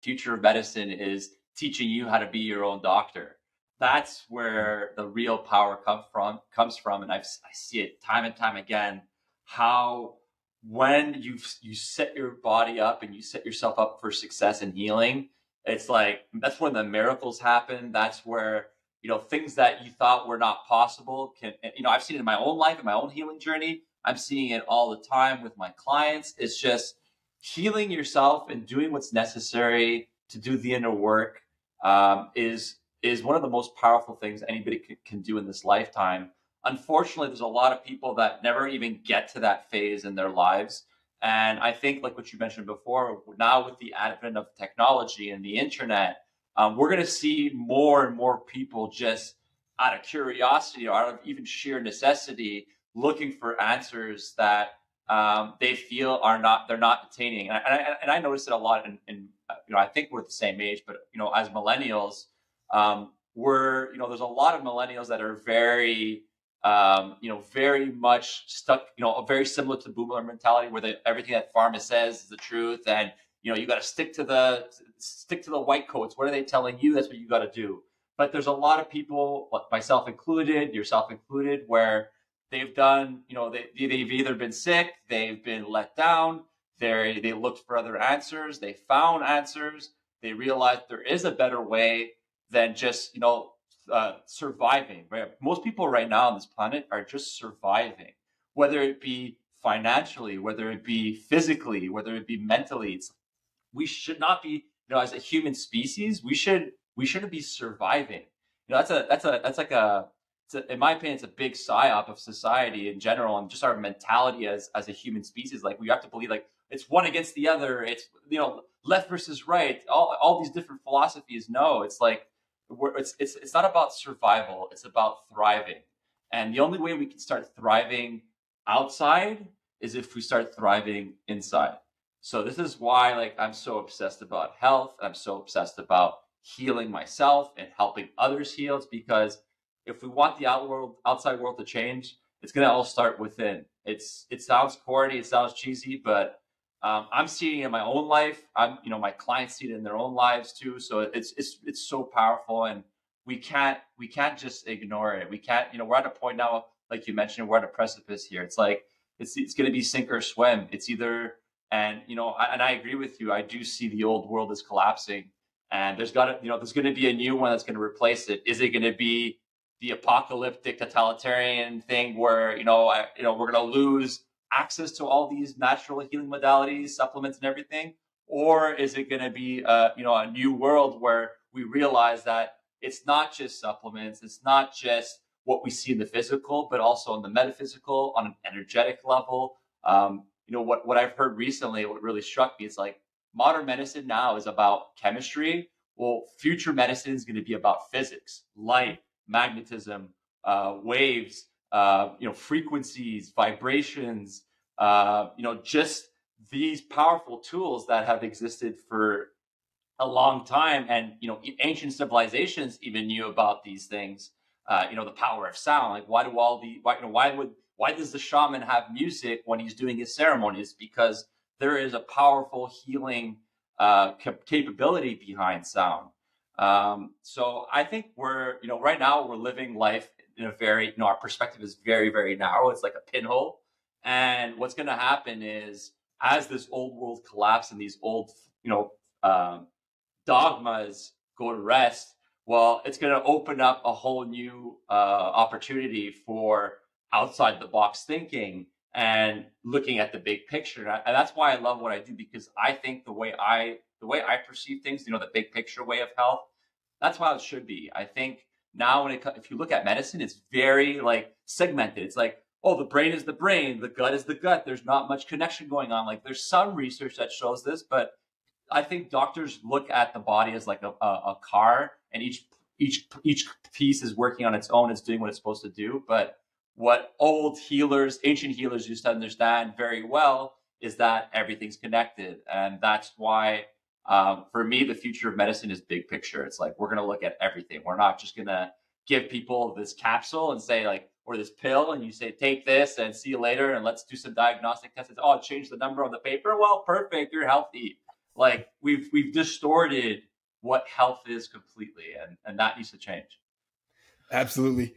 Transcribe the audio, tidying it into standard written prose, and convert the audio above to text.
future of medicine is teaching you how to be your own doctor. That's where the real power comes from. And I see it time and time again, how when you set your body up and you set yourself up for success and healing, it's like that's when the miracles happen. That's where things that you thought were not possible can. I've seen it in my own life, in my own healing journey. I'm seeing it all the time with my clients. It's just healing yourself and doing what's necessary to do the inner work is one of the most powerful things anybody can do in this lifetime. Unfortunately, there's a lot of people that never even get to that phase in their lives. And I think, like what you mentioned before, now with the advent of technology and the internet, we're going to see more and more people just out of curiosity or out of even sheer necessity looking for answers that they feel they're not attaining. And I noticed it a lot in I think we're the same age, but as millennials, there's a lot of millennials that are very very much stuck, very similar to boomer mentality, where everything that pharma says is the truth, and you got to stick to the white coats. What are they telling you? That's what you got to do. But there's a lot of people, myself included, yourself included, where they've done, they've either been sick, they've been let down, they looked for other answers, they found answers, they realized there is a better way than just surviving. Right? Most people right now on this planet are just surviving, whether it be financially, whether it be physically, whether it be mentally. We should not be, as a human species, we shouldn't be surviving. In my opinion, it's a big psyop of society in general, and just our mentality as a human species. Like, we have to believe like it's one against the other. It's left versus right. All these different philosophies. No, it's like it's not about survival. It's about thriving. And the only way we can start thriving outside is if we start thriving inside. So this is why, like, I'm so obsessed about health. I'm so obsessed about healing myself and helping others heal. It's because if we want the outside world to change, it's going to all start within. It sounds corny, it sounds cheesy, but I'm seeing it in my own life. My clients see it in their own lives too. So it's so powerful, and we can't just ignore it. We can't. We're at a point now, like you mentioned, we're at a precipice here. It's like it's going to be sink or swim. It's either, and and I agree with you. I do see the old world is collapsing, and there's going to be a new one that's going to replace it. Is it going to be the apocalyptic totalitarian thing where we're going to lose access to all these natural healing modalities, supplements, and everything? Or is it going to be a new world where we realize that it's not just supplements, it's not just what we see in the physical, but also in the metaphysical, on an energetic level? What I've heard recently, what really struck me, is like modern medicine now is about chemistry. Well, future medicine is going to be about physics, light, magnetism, waves, frequencies, vibrations, just these powerful tools that have existed for a long time. And, ancient civilizations even knew about these things, the power of sound. Like, why does the shaman have music when he's doing his ceremonies? Because there is a powerful healing capability behind sound. So I think right now we're living life in a very, our perspective is very, very narrow. It's like a pinhole. And what's going to happen is, as this old world collapses and these old, dogmas go to rest, well, it's going to open up a whole new opportunity for outside the box thinking and looking at the big picture. And that's why I love what I do, because I think the way I perceive things, the big picture way of health, that's how it should be. I think now if you look at medicine, it's very like segmented. It's like, oh, the brain is the brain, the gut is the gut. There's not much connection going on. Like, there's some research that shows this, but I think doctors look at the body as like a car, and each piece is working on its own. It's doing what it's supposed to do. But what ancient healers used to understand very well is that everything's connected. And that's why, for me, the future of medicine is big picture. It's like, we're going to look at everything. We're not just going to give people this capsule and say, like, or this pill, and you say, take this and see you later, and let's do some diagnostic tests. Oh, change the number on the paper. Well, perfect. You're healthy. Like we've distorted what health is completely, and that needs to change. Absolutely.